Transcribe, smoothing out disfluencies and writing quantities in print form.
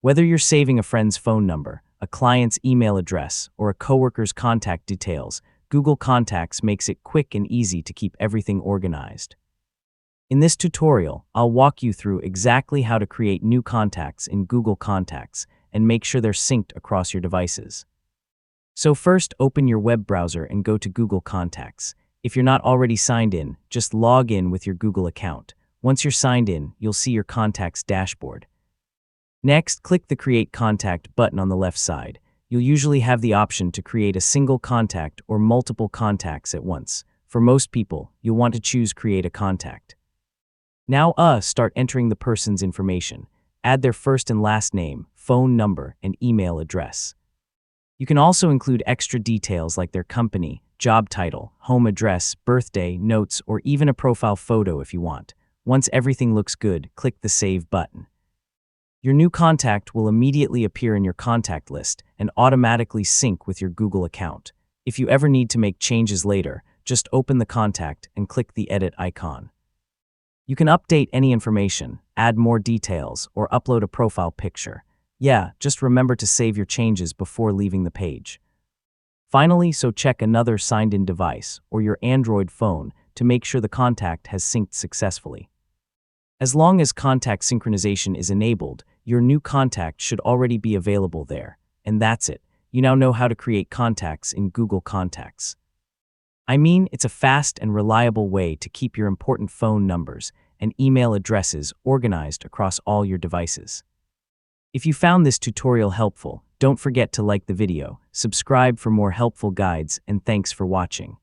Whether you're saving a friend's phone number, a client's email address, or a coworker's contact details, Google Contacts makes it quick and easy to keep everything organized. In this tutorial, I'll walk you through exactly how to create new contacts in Google Contacts and make sure they're synced across your devices. So first, open your web browser and go to Google Contacts. If you're not already signed in, just log in with your Google account. Once you're signed in, you'll see your Contacts dashboard. Next, click the Create Contact button on the left side. You'll usually have the option to create a single contact or multiple contacts at once. For most people, you'll want to choose Create a Contact. Now, start entering the person's information. Add their first and last name, phone number, and email address. You can also include extra details like their company, job title, home address, birthday, notes, or even a profile photo if you want. Once everything looks good, click the Save button. Your new contact will immediately appear in your contact list and automatically sync with your Google account. If you ever need to make changes later, just open the contact and click the Edit icon. You can update any information, add more details, or upload a profile picture. Just remember to save your changes before leaving the page. Finally, check another signed-in device or your Android phone to make sure the contact has synced successfully. As long as contact synchronization is enabled, your new contact should already be available there. And that's it. You now know how to create contacts in Google Contacts. It's a fast and reliable way to keep your important phone numbers and email addresses organized across all your devices. If you found this tutorial helpful, don't forget to like the video, subscribe for more helpful guides, and thanks for watching.